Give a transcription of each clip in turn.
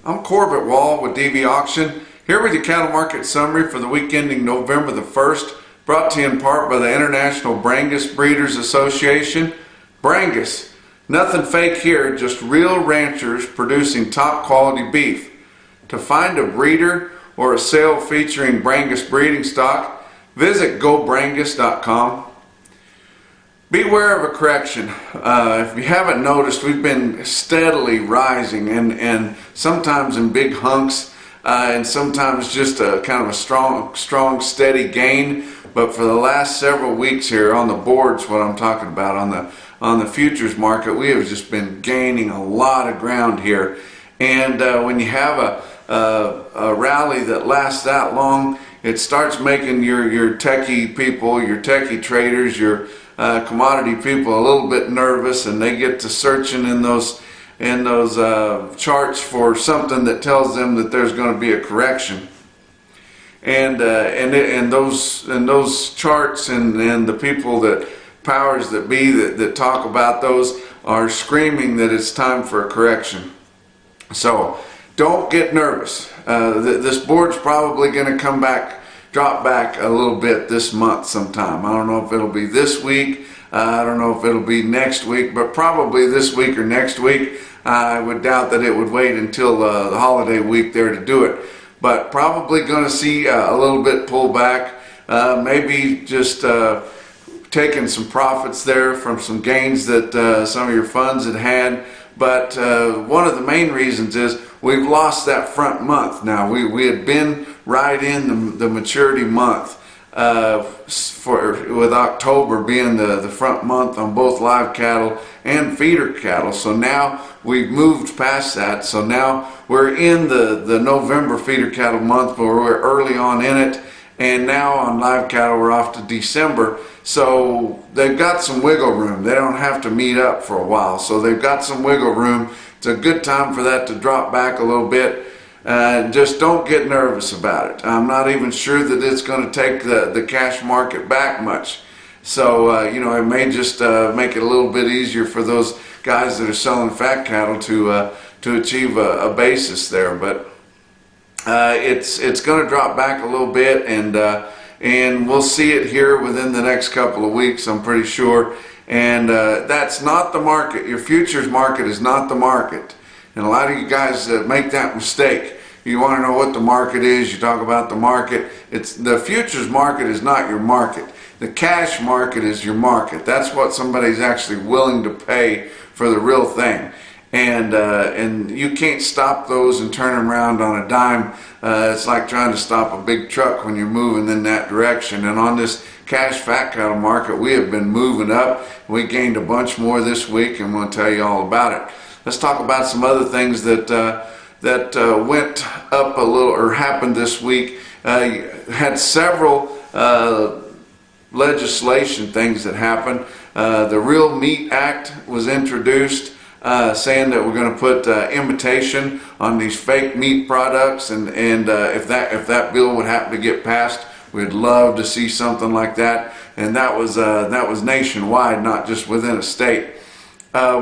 I'm Corbett Wall with DV Auction, here with your cattle market summary for the week ending November the 1st, brought to you in part by the International Brangus Breeders Association. Brangus, nothing fake here, just real ranchers producing top quality beef. To find a breeder or a sale featuring Brangus breeding stock, visit gobrangus.com. Beware of a correction. If you haven't noticed, we've been steadily rising and sometimes in big hunks and sometimes just a kind of a strong steady gain. But for the last several weeks here on the boards, what I'm talking about on the futures market, we have just been gaining a lot of ground here. And when you have a rally that lasts that long, it starts making your techie people, your techie traders, your commodity people a little bit nervous, and they get to searching in those charts for something that tells them that there's going to be a correction. And those charts and the people that powers that be that talk about those are screaming that it's time for a correction. So don't get nervous. This board's probably going to drop back a little bit this month sometime. I don't know if it'll be this week, I don't know if it'll be next week, but probably this week or next week. I would doubt that it would wait until the holiday week there to do it, but probably going to see a little bit pull back, maybe just taking some profits there from some gains that some of your funds had. But one of the main reasons is we've lost that front month. Now we had been right in the maturity month with October being the front month on both live cattle and feeder cattle. So now we've moved past that. So now we're in the November feeder cattle month, but we're early on in it. And now on live cattle we're off to December. So they've got some wiggle room. They don't have to meet up for a while. So they've got some wiggle room. It's a good time for that to drop back a little bit. Just don't get nervous about it. I'm not even sure that it's going to take the cash market back much. So, it may just make it a little bit easier for those guys that are selling fat cattle to achieve a basis there. But it's going to drop back a little bit, and we'll see it here within the next couple of weeks, I'm pretty sure. And that's not the market. Your futures market is not the market. And a lot of you guys make that mistake. You want to know what the market is, you talk about the market. The futures market is not your market. The cash market is your market. That's what somebody's actually willing to pay for the real thing. And you can't stop those and turn them around on a dime. It's like trying to stop a big truck when you're moving in that direction. And on this cash fat cattle market, we have been moving up. We gained a bunch more this week, and we'll tell you all about it. Let's talk about some other things that went up a little or happened this week. Had several legislation things that happened. The Real Meat Act was introduced, saying that we're going to put imitation on these fake meat products, and if that bill would happen to get passed, we'd love to see something like that. And that was nationwide, not just within a state.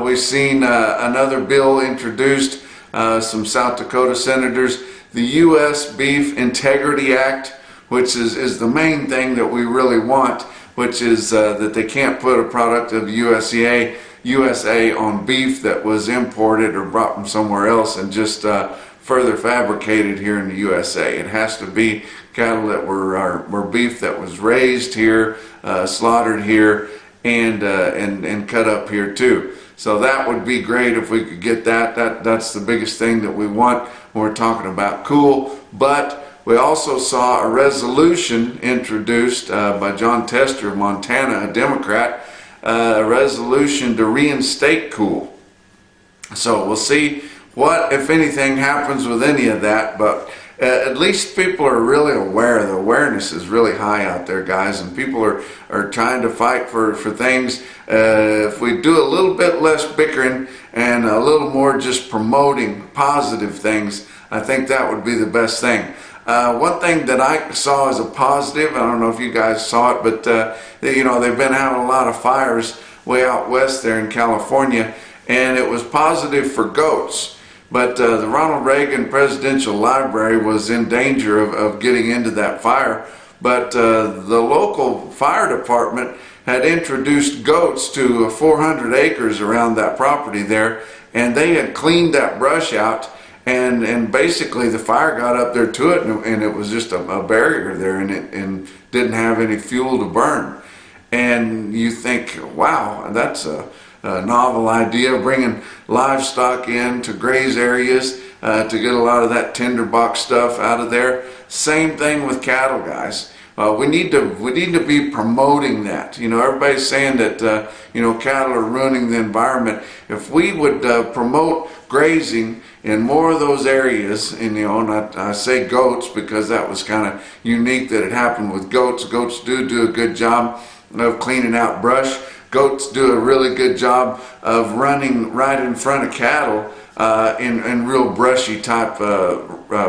We've seen another bill introduced, some South Dakota senators, the U.S. Beef Integrity Act, which is the main thing that we really want, which is that they can't put a product of the USA on beef that was imported or brought from somewhere else and just further fabricated here in the USA. It has to be cattle that were beef that was raised here, slaughtered here, and cut up here too. So that would be great if we could get that. That's the biggest thing that we want when we're talking about cool. But we also saw a resolution introduced by John Tester of Montana, a Democrat, a resolution to reinstate cool. So we'll see what, if anything, happens with any of that, but at least people are really aware. The awareness is really high out there, guys, and people are trying to fight for things. If we do a little bit less bickering and a little more just promoting positive things, I think that would be the best thing. One thing that I saw as a positive, I don't know if you guys saw it, but they've been having a lot of fires way out west there in California, and it was positive for goats But the Ronald Reagan Presidential Library was in danger of getting into that fire. But the local fire department had introduced goats to 400 acres around that property there, and they had cleaned that brush out, and basically the fire got up there to it, and it was just a barrier there, and didn't have any fuel to burn. And you think, wow, that's a novel idea, bringing livestock in to graze areas to get a lot of that tinderbox stuff out of there. Same thing with cattle, guys. We need to be promoting that. You know, everybody's saying that you know, cattle are ruining the environment. If we would promote grazing in more of those areas, and you know, and I say goats because that was kind of unique that it happened with goats. Goats do a good job of cleaning out brush. Goats do a really good job of running right in front of cattle in real brushy type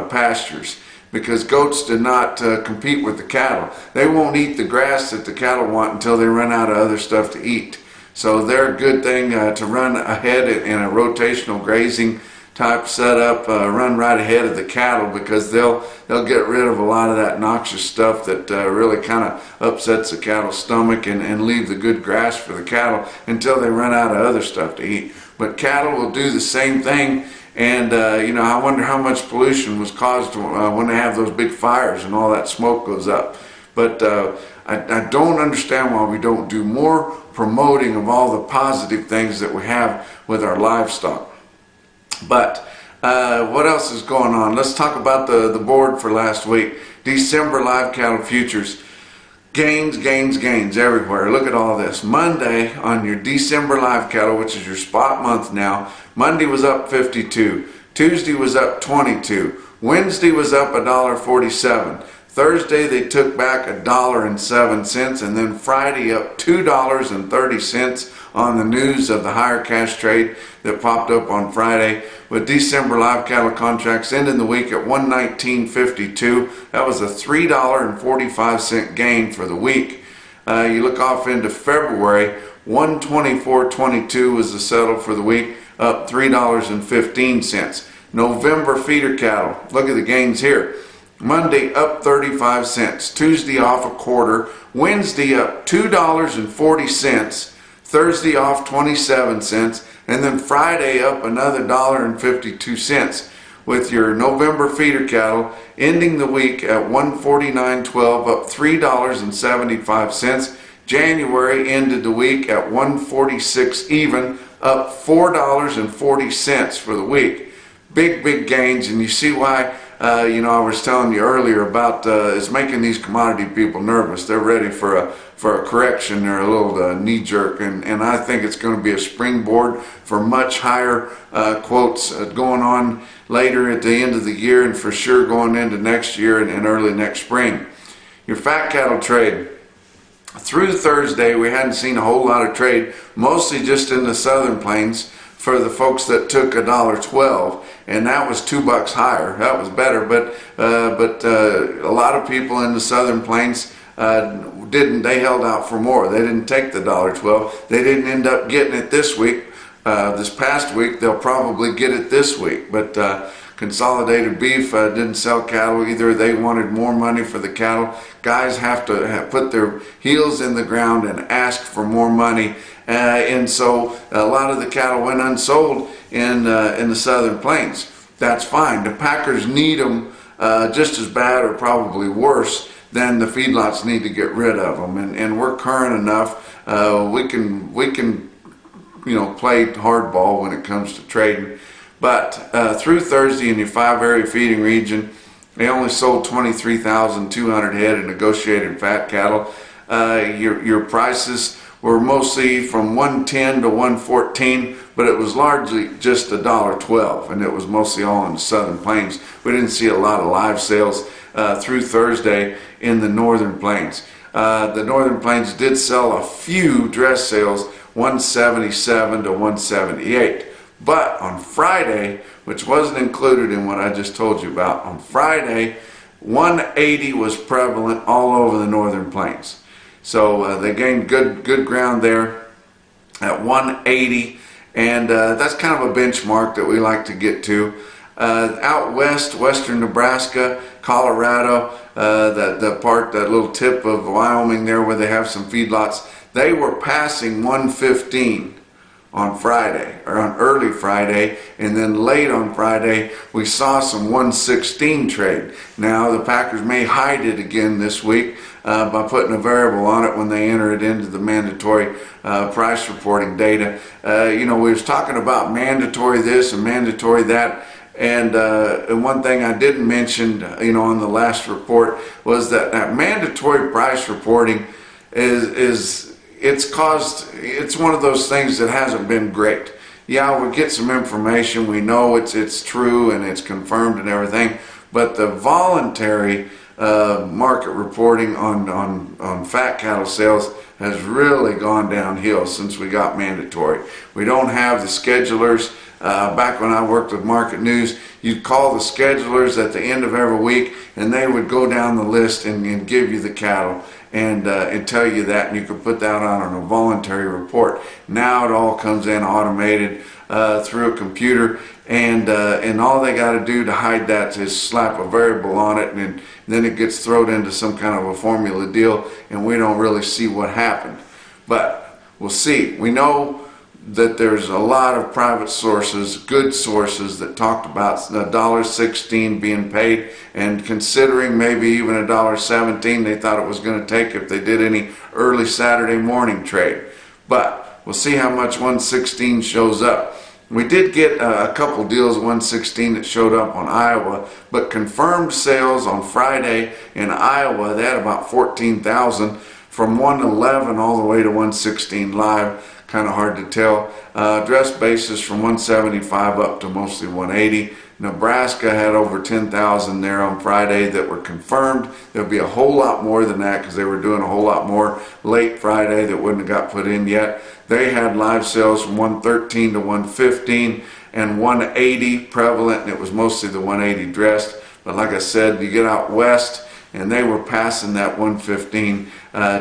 pastures, because goats do not compete with the cattle. They won't eat the grass that the cattle want until they run out of other stuff to eat. So they're a good thing to run ahead in a rotational grazing type setup, run right ahead of the cattle, because they'll get rid of a lot of that noxious stuff that really kind of upsets the cattle's stomach, and leave the good grass for the cattle until they run out of other stuff to eat. But cattle will do the same thing, and you know, I wonder how much pollution was caused when they have those big fires and all that smoke goes up. But I don't understand why we don't do more promoting of all the positive things that we have with our livestock. But what else is going on? Let's talk about the board for last week. December live cattle futures. Gains everywhere. Look at all this. Monday on your December live cattle, which is your spot month now, Monday was up 52. Tuesday was up 22. Wednesday was up $1.47. Thursday they took back $1.07, and then Friday up $2.30 on the news of the higher cash trade that popped up on Friday, with December live cattle contracts ending the week at 119.52. That was a $3.45 gain for the week. You look off into February, 124.22 was the settle for the week, up $3.15. November feeder cattle, look at the gains here. Monday up 35 cents, Tuesday off a quarter, Wednesday up $2.40, Thursday off 27 cents, and then Friday up another $1.52, with your November feeder cattle ending the week at 149.12, up $3.75. January ended the week at 146 even, up $4.40 for the week. Big gains, and you see why. You know, I was telling you earlier about it's making these commodity people nervous. They're ready for a correction or a little knee jerk, and I think it's going to be a springboard for much higher quotes going on later at the end of the year, and for sure going into next year and early next spring. Your fat cattle trade. Through Thursday, we hadn't seen a whole lot of trade, mostly just in the southern plains for the folks that took $1.12, and that was $2 higher. That was better, but a lot of people in the southern plains didn't. They held out for more. They didn't take the $1.12. They didn't end up getting it this week. This past week, they'll probably get it this week. But Consolidated Beef didn't sell cattle either. They wanted more money for the cattle. Guys have to put their heels in the ground and ask for more money. And so a lot of the cattle went unsold in the southern plains. That's fine. The packers need them just as bad, or probably worse, than the feedlots need to get rid of them. And we're current enough. We can you know, play hardball when it comes to trading. But through Thursday in your 5-area feeding region, they only sold 23,200 head of negotiated fat cattle. Your prices were mostly from 110 to 114, but it was largely just $1.12, and it was mostly all in the southern plains. We didn't see a lot of live sales through Thursday in the northern plains. The northern plains did sell a few dress sales, 177 to 178. But on Friday, which wasn't included in what I just told you about, on Friday, 180 was prevalent all over the northern plains. So they gained good ground there at 180, and that's kind of a benchmark that we like to get to. Out west, western Nebraska, Colorado, that little tip of Wyoming there where they have some feedlots, they were passing 115 on Friday, or on early Friday, and then late on Friday we saw some 116 trade. Now the Packers may hide it again this week by putting a variable on it when they enter it into the mandatory price reporting data. We was talking about mandatory this and mandatory that. And one thing I didn't mention, on the last report was that mandatory price reporting it's one of those things that hasn't been great. Yeah, we get some information, we know it's true and it's confirmed and everything, but the voluntary market reporting on fat cattle sales has really gone downhill since we got mandatory. We don't have the schedulers. Back when I worked with Market News, you'd call the schedulers at the end of every week and they would go down the list and give you the cattle and tell you that, and you could put that on a voluntary report. Now it all comes in automated through a computer, and all they got to do to hide that is slap a variable on it, and then it gets thrown into some kind of a formula deal, and we don't really see what happened. But we'll see. We know that there's a lot of private sources, good sources, that talked about $1.16 being paid, and considering maybe even $1.17 they thought it was going to take if they did any early Saturday morning trade. But we'll see how much 116 shows up. We did get a couple deals of 116 that showed up on Iowa, but confirmed sales on Friday in Iowa, they had about 14,000 from 111 all the way to 116 live. Kind of hard to tell. Dress basis from 175 up to mostly 180. Nebraska had over 10,000 there on Friday that were confirmed. There'll be a whole lot more than that because they were doing a whole lot more late Friday that wouldn't have got put in yet. They had live sales from 113 to 115 and 180 prevalent, and it was mostly the 180 dressed. But like I said, you get out west and they were passing that 115,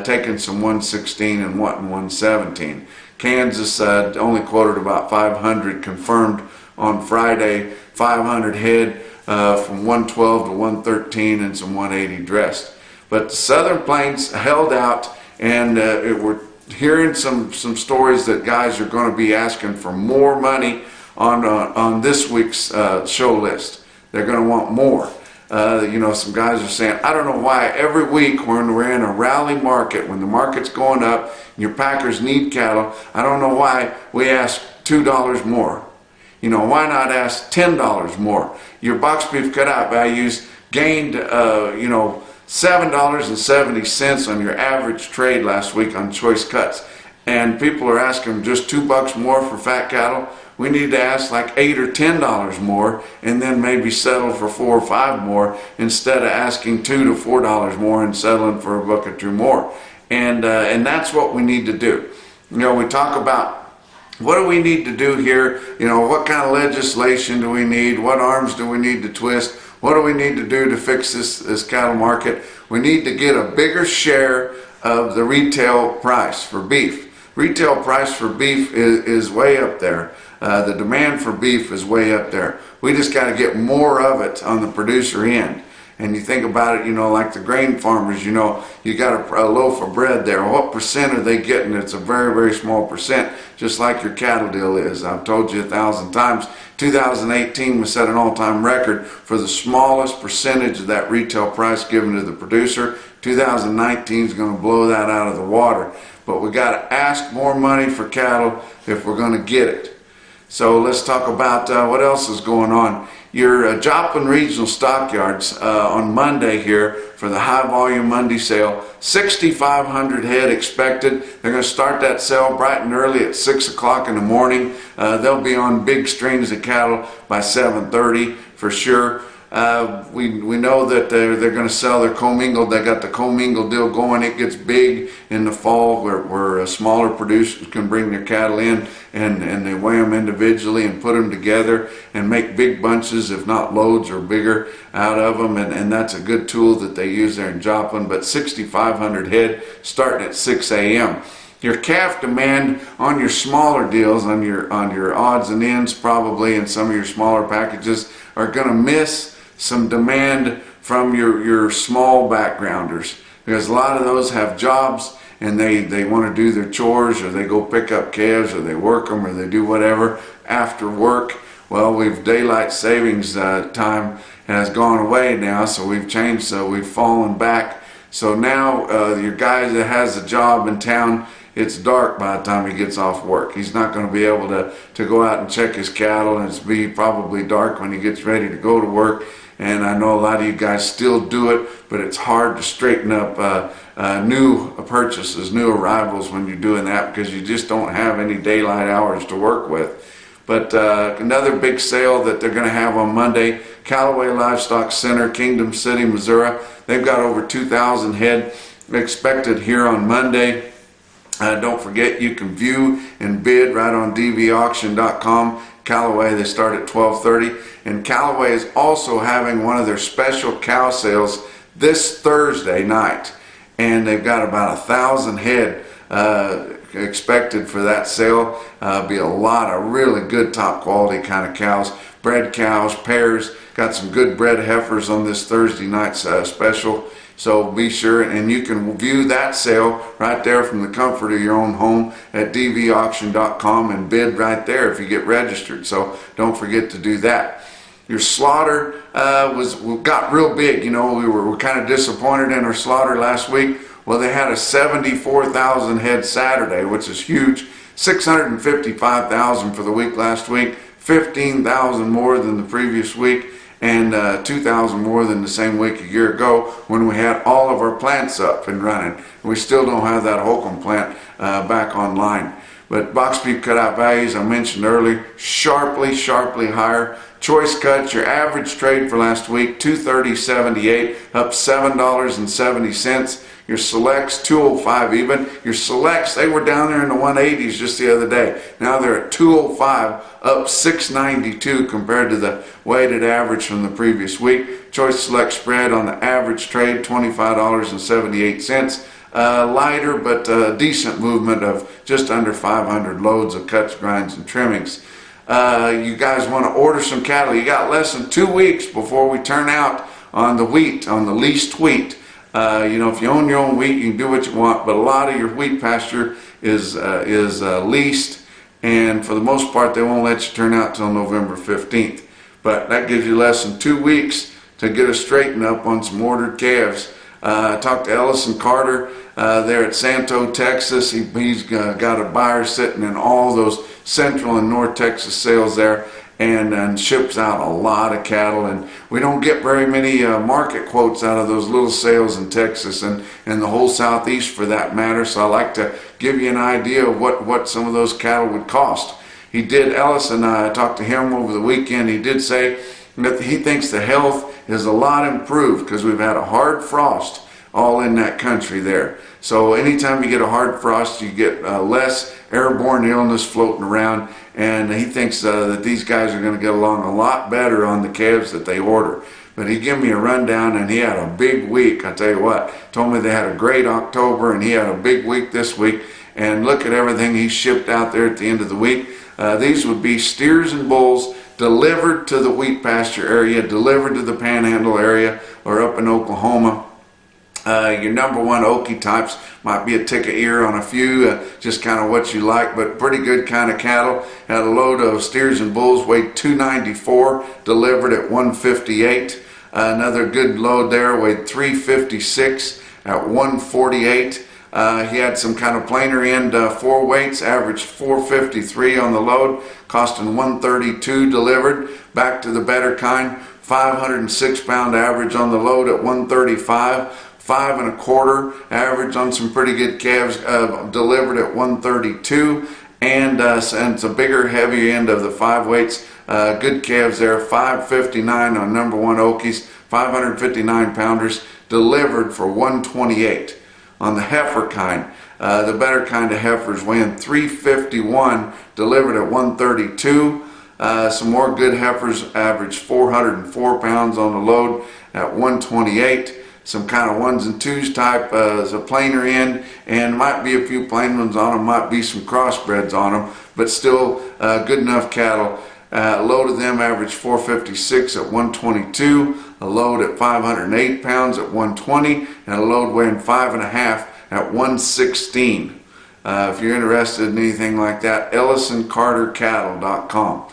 taking some 116 and wanting 117. Kansas only quoted about 500 confirmed on Friday, 500 head from 112 to 113 and some 180 dressed. But the Southern Plains held out, and we're hearing some stories that guys are going to be asking for more money on this week's show list. They're going to want more. Some guys are saying, I don't know why every week when we're in a rally market, when the market's going up, and your Packers need cattle, I don't know why we ask $2 more. Why not ask $10 more? Your box beef cutout values gained, $7.70 on your average trade last week on choice cuts. And people are asking just $2 more for fat cattle. We need to ask like $8 or $10 more, and then maybe settle for $4 or $5 more instead of asking $2 to $4 more and settling for $1 or $2 more. And that's what we need to do. We talk about what do we need to do here. What kind of legislation do we need? What arms do we need to twist? What do we need to do to fix this cattle market? We need to get a bigger share of the retail price for beef. Retail price for beef is way up there. The demand for beef is way up there. We just got to get more of it on the producer end. And you think about it, like the grain farmers, you got a loaf of bread there. What percent are they getting? It's a very, very small percent, just like your cattle deal is. I've told you 1,000 times, 2018 was set an all-time record for the smallest percentage of that retail price given to the producer. 2019 is going to blow that out of the water. But we got to ask more money for cattle if we're going to get it. So let's talk about what else is going on. Your Joplin Regional Stockyards on Monday here for the high volume Monday sale, 6,500 head expected. They're going to start that sale bright and early at 6 o'clock in the morning. They'll be on big strings of cattle by 7:30 for sure. We know that they're going to sell their commingled. They got the commingled deal going. It gets big in the fall where smaller producers can bring their cattle in and they weigh them individually and put them together and make big bunches, if not loads or bigger, out of them. And that's a good tool that they use there in Joplin. But 6,500 head starting at 6 a.m. Your calf demand on your smaller deals, on your odds and ends probably, and some of your smaller packages are going to miss some demand from your small backgrounders, because a lot of those have jobs and they want to do their chores, or they go pick up calves, or they work them, or they do whatever after work. Well, daylight savings time has gone away now, so we've changed, so we've fallen back. So now your guy that has a job in town, it's dark by the time he gets off work. He's not going to be able to go out and check his cattle, and it's be probably dark when he gets ready to go to work. And I know a lot of you guys still do it, but it's hard to straighten up new purchases, new arrivals when you're doing that, because you just don't have any daylight hours to work with. But another big sale that they're going to have on Monday, Callaway Livestock Center, Kingdom City, Missouri. They've got over 2,000 head expected here on Monday. Don't forget, you can view and bid right on dvauction.com. Callaway, they start at 12:30. And Callaway is also having one of their special cow sales this Thursday night. And they've got about 1,000 head expected for that sale. Be a lot of really good top quality kind of cows, bred cows, pairs. Got some good bred heifers on this Thursday night special. So be sure, and you can view that sale right there from the comfort of your own home at dvauction.com and bid right there if you get registered. So don't forget to do that. Your slaughter got real big. You know, we were kind of disappointed in our slaughter last week. Well, they had a 74,000 head Saturday, which is huge. 655,000 for the week last week, 15,000 more than the previous week, and 2,000 more than the same week a year ago when we had all of our plants up and running. We still don't have that Holcomb plant back online. But box beef cutout values, I mentioned earlier, sharply higher. Choice cuts, your average trade for last week, $230.78, up $7.70. Your selects, $205 even. Your selects, they were down there in the 180s just the other day. Now they're at $205, up $6.92 compared to the weighted average from the previous week. Choice select spread on the average trade, $25.78. Lighter but decent movement of just under 500 loads of cuts, grinds, and trimmings. You guys want to order some cattle. You got less than 2 weeks before we turn out on the wheat, on the leased wheat. You know, if you own your own wheat, you can do what you want, but a lot of your wheat pasture is leased, and for the most part, they won't let you turn out till November 15th. But that gives you less than 2 weeks to get a straighten up on some ordered calves. I talked to Ellison Carter there at Santo, Texas. He's got a buyer sitting in all those Central and North Texas sales there, and ships out a lot of cattle, and we don't get very many market quotes out of those little sales in Texas and the whole Southeast for that matter. So I like to give you an idea of what some of those cattle would cost. Ellison, I talked to him over the weekend. He did say that he thinks the health is a lot improved because we've had a hard frost all in that country there. So anytime you get a hard frost, you get less airborne illness floating around, and he thinks that these guys are going to get along a lot better on the calves that they order. But he gave me a rundown, and he had a big week. I tell you what, told me they had a great October, and he had a big week this week. And look at everything he shipped out there at the end of the week. These would be steers and bulls delivered to the wheat pasture area, delivered to the Panhandle area, or up in Oklahoma. Your number one Okie types might be a tick of ear on a few, just kind of what you like, but pretty good kind of cattle. Had a load of steers and bulls, weighed 294, delivered at 158. Another good load there, weighed 356 at 148. He had some kind of plainer end four weights, averaged 453 on the load, costing 132 delivered. Back to the better kind, 506 pound average on the load at 135. 5 1/4 average on some pretty good calves, delivered at 132, and it's a bigger, heavier end of the 5 weights. Good calves there, 559 on number one Okies, 559 pounders, delivered for 128. On the heifer kind, the better kind of heifers weighing 351, delivered at 132. Some more good heifers average 404 pounds on the load at 128. some kind of ones and twos type as a plainer end, and might be a few plain ones on them, might be some crossbreds on them, but still good enough cattle. A load of them averaged 456 at 122, a load at 508 pounds at 120, and a load weighing 5.5 at 116. If you're interested in anything like that, EllisonCarterCattle.com.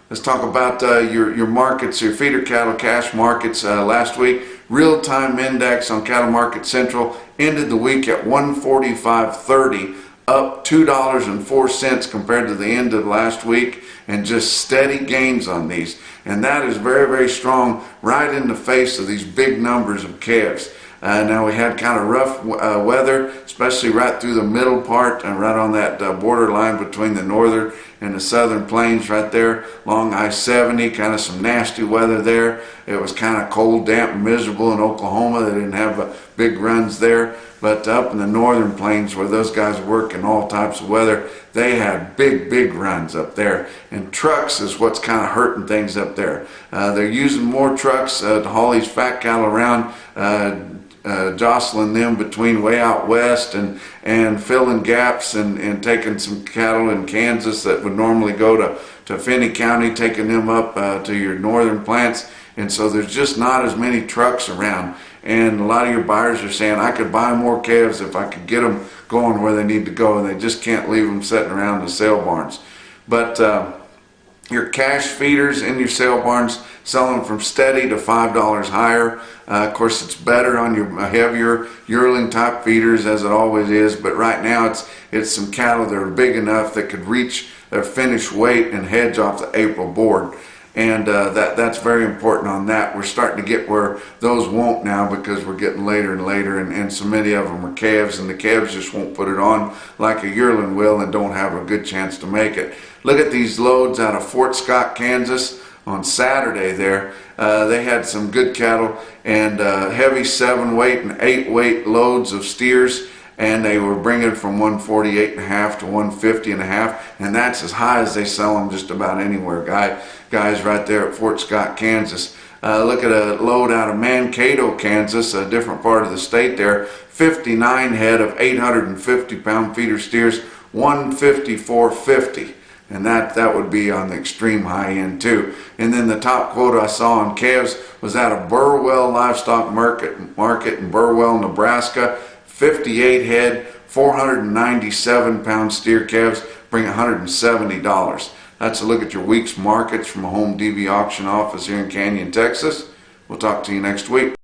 Let's talk about your markets, your feeder cattle cash markets. Last week, real-time index on Cattle Market Central ended the week at 145.30, up $2.04 compared to the end of last week, and just steady gains on these. And that is very, very strong, right in the face of these big numbers of calves. Now we had kind of rough weather, especially right through the middle part and right on that borderline between the northern and the southern plains right there along I-70, kind of some nasty weather there. It was kind of cold, damp, and miserable in Oklahoma. They didn't have big runs there. But up in the northern plains where those guys work in all types of weather, they had big, big runs up there. And trucks is what's kind of hurting things up there. They're using more trucks to haul these fat cattle around, jostling them between way out west and filling gaps and taking some cattle in Kansas that would normally go to Finney County, taking them up to your northern plants. And so there's just not as many trucks around. And a lot of your buyers are saying, I could buy more calves if I could get them going where they need to go, and they just can't leave them sitting around the sale barns. But your cash feeders in your sale barns, selling from steady to $5 higher. Of course, it's better on your heavier yearling type feeders, as it always is, but right now it's some cattle that are big enough that could reach their finished weight and hedge off the April board. And that's very important on that. We're starting to get where those won't now, because we're getting later and later, and so many of them are calves, and the calves just won't put it on like a yearling will and don't have a good chance to make it. Look at these loads out of Fort Scott, Kansas on Saturday there. They had some good cattle and heavy 7-weight and 8-weight loads of steers, and they were bringing from 148.5 to 150.5, and that's as high as they sell them just about anywhere, guys right there at Fort Scott, Kansas. Look at a load out of Mankato, Kansas, a different part of the state there. 59 head of 850-pound feeder steers, 154.50. And that would be on the extreme high end too. And then the top quote I saw on calves was out of Burwell Livestock Market in Burwell, Nebraska. 58 head, 497-pound steer calves, bring $170. That's a look at your week's markets from a home DV auction office here in Canyon, Texas. We'll talk to you next week.